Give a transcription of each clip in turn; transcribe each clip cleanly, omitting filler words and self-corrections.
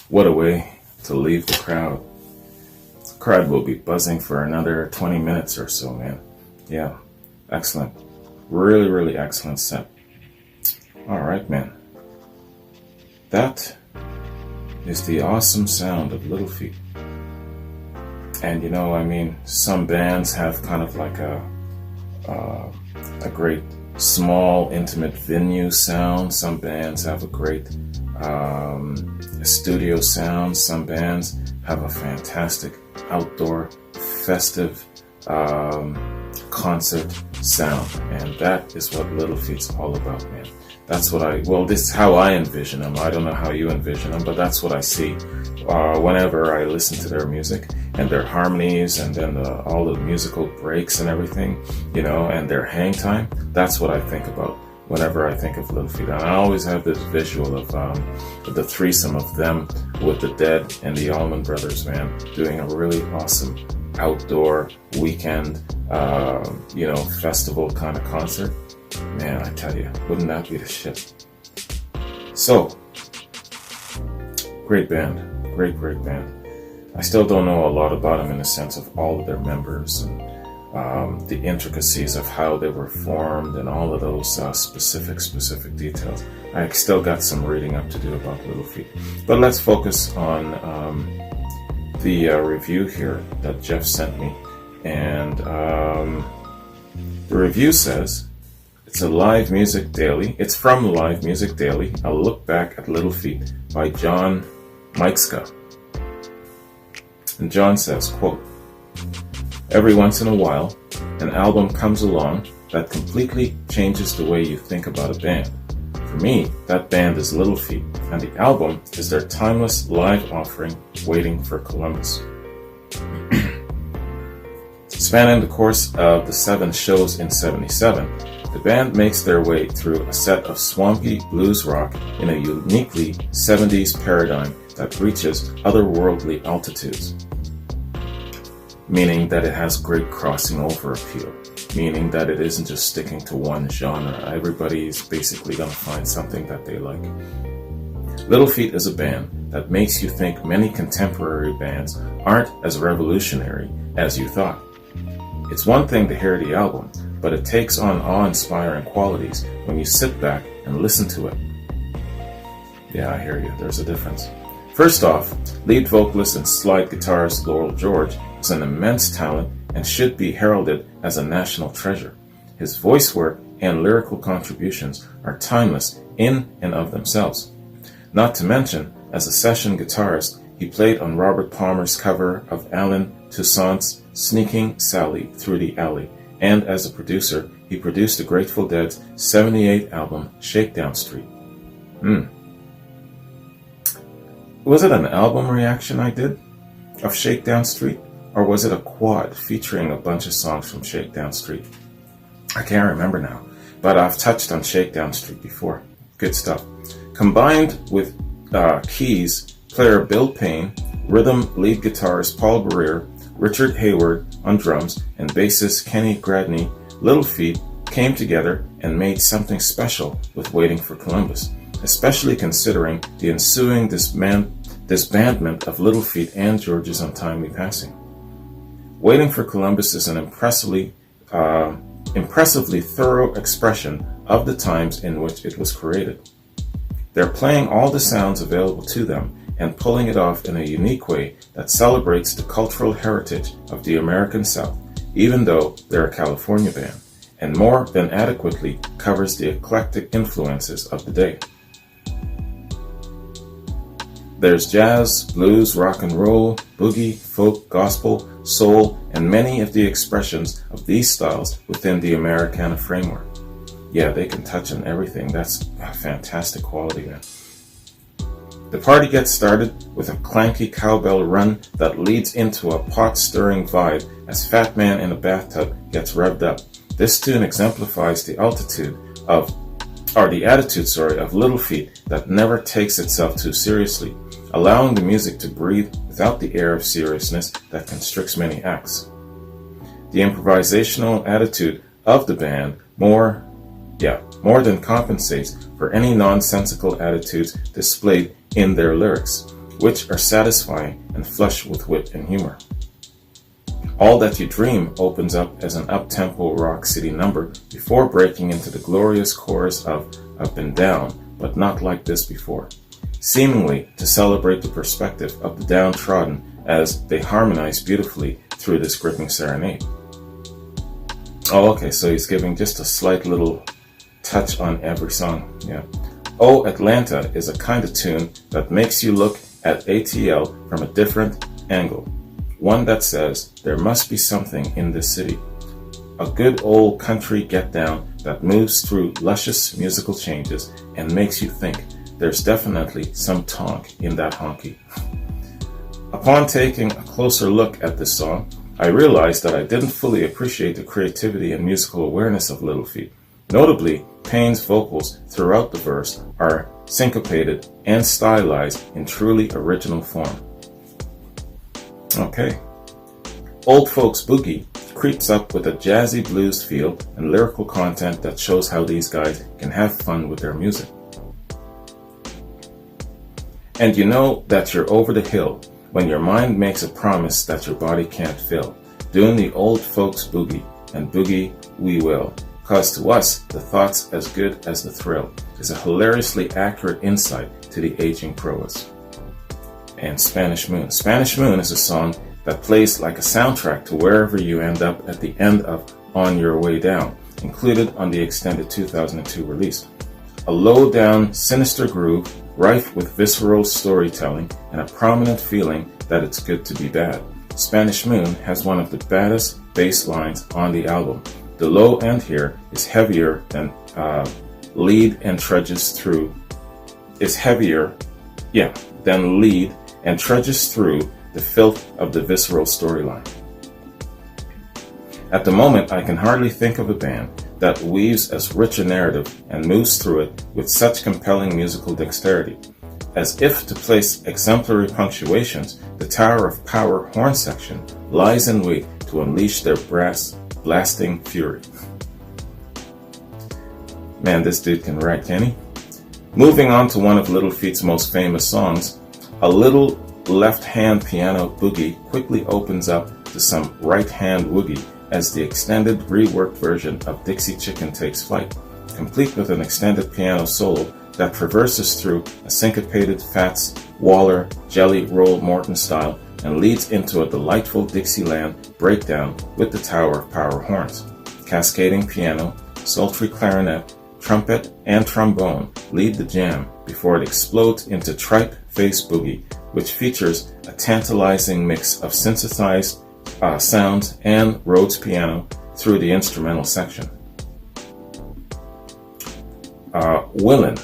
What a way to leave the crowd. The crowd will be buzzing for another 20 minutes or so, man. Yeah, excellent. Really, really excellent set. All right, man. That is the awesome sound of Little Feat. And some bands have kind of like a great small, intimate venue sound. Some bands have a great studio sound. Some bands have a fantastic outdoor, festive concert sound. And that is what Little Feat's all about, man. That's what this is how I envision them. I don't know how you envision them, but that's what I see whenever I listen to their music and their harmonies and then all the musical breaks and everything, and their hang time. That's what I think about whenever I think of Little Feat. And I always have this visual of the threesome of them with the Dead and the Allman Brothers, man, doing a really awesome outdoor weekend, festival kind of concert. Man, I tell you, wouldn't that be the shit? So, great band. Great band. I still don't know a lot about them in the sense of all of their members and the intricacies of how they were formed and all of those specific details. I still got some reading up to do about Little Feat. But let's focus on the review here that Jeff sent me. And the review says, it's a Live Music Daily. It's from Live Music Daily, a look back at Little Feat by John Mikeska. And John says, quote, every once in a while, an album comes along that completely changes the way you think about a band. For me, that band is Little Feat, and the album is their timeless live offering, Waiting for Columbus. Spanning the course of the 7 shows in '77, the band makes their way through a set of swampy blues rock in a uniquely 70s paradigm that reaches otherworldly altitudes, meaning that it has great crossing over appeal, meaning that it isn't just sticking to one genre. Everybody's basically going to find something that they like. Little Feat is a band that makes you think many contemporary bands aren't as revolutionary as you thought. It's one thing to hear the album, but it takes on awe-inspiring qualities when you sit back and listen to it. Yeah, I hear you. There's a difference. First off, lead vocalist and slide guitarist Laurel George is an immense talent and should be heralded as a national treasure. His voice work and lyrical contributions are timeless in and of themselves. Not to mention, as a session guitarist, he played on Robert Palmer's cover of Alan Toussaint's Sneaking Sally Through the Alley, and as a producer, he produced the Grateful Dead's '78 album Shakedown Street. Was it an album reaction I did of Shakedown Street, or was it a quad featuring a bunch of songs from Shakedown Street? I can't remember now, but I've touched on Shakedown Street before. Good stuff. Combined with keys, player Bill Payne, rhythm lead guitarist Paul Barrere, Richard Hayward on drums, and bassist Kenny Gradney, Little Feat came together and made something special with Waiting for Columbus, especially considering the ensuing disbandment of Little Feat and George's untimely passing. Waiting for Columbus is an impressively thorough expression of the times in which it was created. They're playing all the sounds available to them and pulling it off in a unique way that celebrates the cultural heritage of the American South, even though they're a California band, and more than adequately covers the eclectic influences of the day. There's jazz, blues, rock and roll, boogie, folk, gospel, soul, and many of the expressions of these styles within the Americana framework. Yeah, they can touch on everything. That's a fantastic quality, man. The party gets started with a clanky cowbell run that leads into a pot-stirring vibe as Fat Man in a Bathtub gets revved up. This tune exemplifies the attitude of Little Feat that never takes itself too seriously, allowing the music to breathe without the air of seriousness that constricts many acts. The improvisational attitude of the band more than compensates for any nonsensical attitudes displayed in their lyrics. which are satisfying and flush with wit and humor. All That You Dream opens up as an up-tempo rock city number before breaking into the glorious chorus of Up and Down, but not like this before, seemingly to celebrate the perspective of the downtrodden as they harmonize beautifully through this gripping serenade. Oh, okay, so he's giving just a slight little touch on every song, yeah. Oh, Atlanta is a kind of tune that makes you look at ATL from a different angle. One that says, there must be something in this city. A good old country get down that moves through luscious musical changes and makes you think there's definitely some tonk in that honky. Upon taking a closer look at this song, I realized that I didn't fully appreciate the creativity and musical awareness of Little Feat. Notably, Payne's vocals throughout the verse are syncopated and stylized in truly original form. Okay. Old Folks Boogie creeps up with a jazzy blues feel and lyrical content that shows how these guys can have fun with their music. And you know that you're over the hill when your mind makes a promise that your body can't fill, doing the Old Folks Boogie, and boogie we will. Cause to us, the thought's as good as the thrill is a hilariously accurate insight to the aging prowess. And Spanish Moon. Spanish Moon is a song that plays like a soundtrack to wherever you end up at the end of On Your Way Down, included on the extended 2002 release. A low-down, sinister groove, rife with visceral storytelling and a prominent feeling that it's good to be bad. Spanish Moon has one of the baddest bass lines on the album. The low end here is heavier than lead and trudges through. Than lead and trudges through the filth of the visceral storyline. At the moment, I can hardly think of a band that weaves as rich a narrative and moves through it with such compelling musical dexterity. As if to place exemplary punctuations, the Tower of Power horn section lies in wait to unleash their brass blasting fury. Man, this dude can write, can he? Moving on to one of Little Feat's most famous songs, a little left-hand piano boogie quickly opens up to some right-hand woogie as the extended reworked version of Dixie Chicken takes flight, complete with an extended piano solo that traverses through a syncopated Fats, Waller, Jelly Roll Morton style and leads into a delightful Dixieland breakdown with the Tower of Power horns. Cascading piano, sultry clarinet, trumpet, and trombone lead the jam before it explodes into Tripe Face Boogie, which features a tantalizing mix of synthesized sounds and Rhodes piano through the instrumental section. Willin.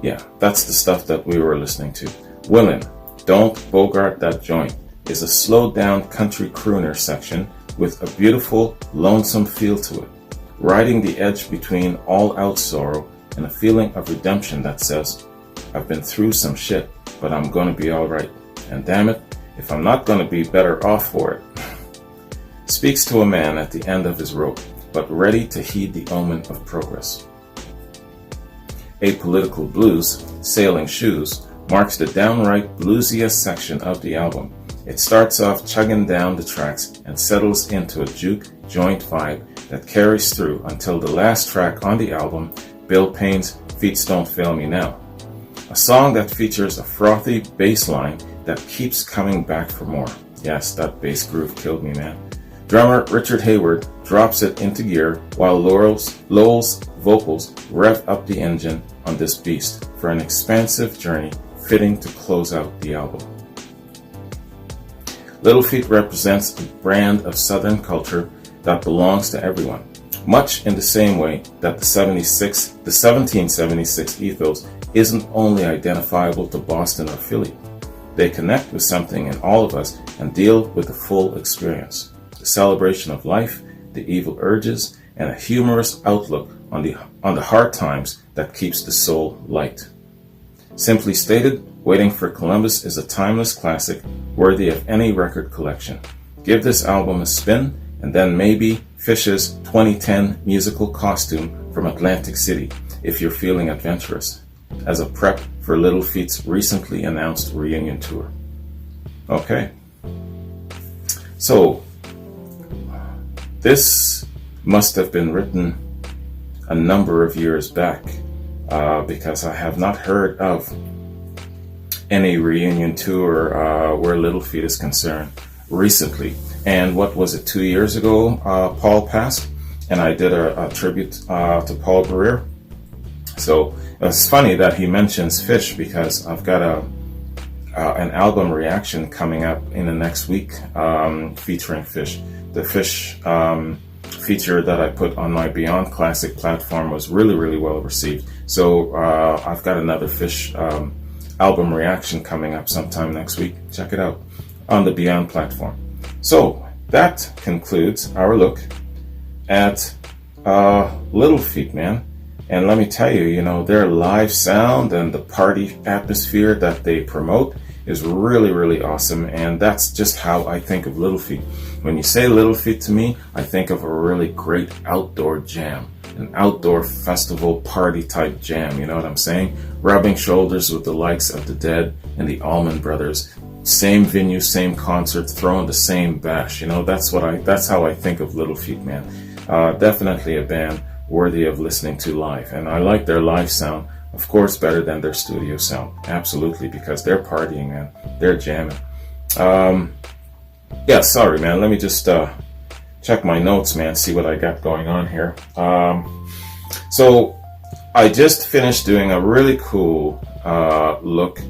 Yeah, that's the stuff that we were listening to. Willin, Don't Bogart That Joint is a slowed down country crooner section with a beautiful, lonesome feel to it, riding the edge between all out sorrow and a feeling of redemption that says, I've been through some shit, but I'm gonna be alright, and damn it, if I'm not gonna be better off for it. Speaks to a man at the end of his rope, but ready to heed the omen of progress. Apolitical Blues, Sailin Shoes, marks the downright bluesiest section of the album. It starts off chugging down the tracks and settles into a juke joint vibe that carries through until the last track on the album, Bill Payne's Feats Don't Fail Me Now. A song that features a frothy bass line that keeps coming back for more. Yes, that bass groove killed me, man. Drummer Richard Hayward drops it into gear while Lowell's vocals rev up the engine on this beast for an expansive journey fitting to close out the album. Little Feat represents a brand of Southern culture that belongs to everyone, much in the same way that the 1776 ethos isn't only identifiable to Boston or Philly. They connect with something in all of us and deal with the full experience. The celebration of life, the evil urges, and a humorous outlook on the hard times that keeps the soul light. Simply stated, Waiting for Columbus is a timeless classic worthy of any record collection. Give this album a spin, and then maybe Fish's 2010 musical costume from Atlantic City if you're feeling adventurous. as a prep for Little Feat's recently announced reunion tour. Okay. So, this must have been written a number of years back, because I have not heard of any reunion tour where Little Feat is concerned recently. And what was it, 2 years ago, Paul passed, and I did a tribute to Paul Barrere. So it's funny that he mentions Fish, because I've got an album reaction coming up in the next week featuring Fish. The Fish feature that I put on my Beyond Classic platform was really, really well received. So I've got another Fish album reaction coming up sometime next week. Check it out on the Beyond platform. So that concludes our look at Little Feat, man. And let me tell you, you know, their live sound and the party atmosphere that they promote is really, really awesome. And that's just how I think of Little Feat. When you say Little Feat to me, I think of a really great outdoor jam, an outdoor festival party type jam. You know what I'm saying? Rubbing shoulders with the likes of the Dead and the Allman Brothers. Same venue, same concert, throwing the same bash. You know, that's how I think of Little Feat, man. Definitely a band worthy of listening to live. And I like their live sound, of course, better than their studio sound. Absolutely, because they're partying, man. They're jamming. Yeah, sorry, man. Let me just check my notes, man, see what I got going on here. So I just finished doing a really cool look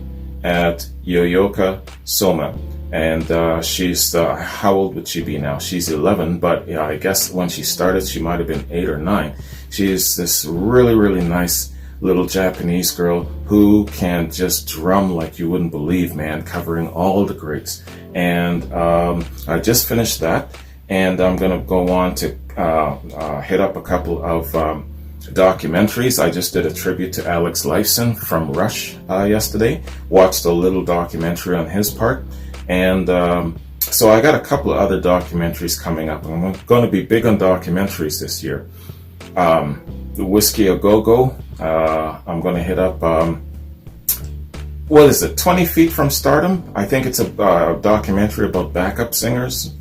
at Yoyoka Soma. And she's, how old would she be now? She's 11, but yeah, I guess when she started, she might have been 8 or 9. She's this really, really nice little Japanese girl who can just drum like you wouldn't believe, man, covering all the greats. And I just finished that, and I'm going to go on to hit up a couple of documentaries. I just did a tribute to Alex Lifeson from Rush yesterday. Watched a little documentary on his part. And so I got a couple of other documentaries coming up. I'm going to be big on documentaries this year. The Whiskey A Go-Go. I'm going to hit up, what is it, 20 Feet from Stardom? I think it's a documentary about backup singers.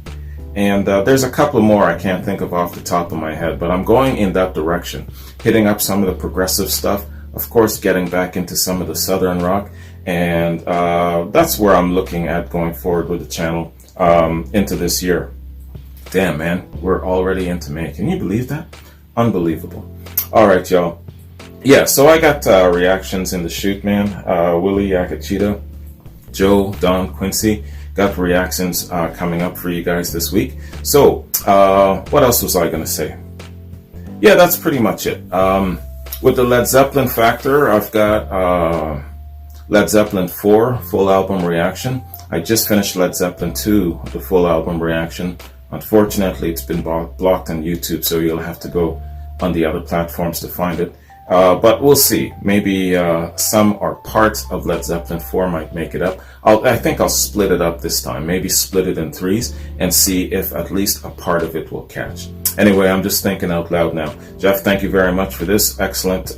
And there's a couple more I can't think of off the top of my head, but I'm going in that direction. Hitting up some of the progressive stuff. Of course, getting back into some of the Southern rock. And that's where I'm looking at going forward with the channel into this year. Damn, man, we're already into May. Can you believe that? Unbelievable. All right, y'all. Yeah, so I got reactions in the shoot, man. Willie Yakachita, Joe, Don, Quincy. Got reactions coming up for you guys this week. So, what else was I going to say? Yeah, that's pretty much it. With the Led Zeppelin factor, I've got Led Zeppelin 4 full album reaction. I just finished Led Zeppelin 2, the full album reaction. Unfortunately, it's been blocked on YouTube, so you'll have to go on the other platforms to find it. But we'll see. Maybe some or parts of Led Zeppelin 4 might make it up. I think I'll split it up this time. Maybe split it in 3s and see if at least a part of it will catch. Anyway, I'm just thinking out loud now. Jeff, thank you very much for this excellent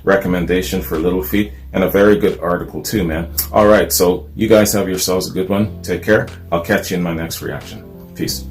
recommendation for Little Feat, and a very good article too, man. All right, so you guys have yourselves a good one. Take care. I'll catch you in my next reaction. Peace.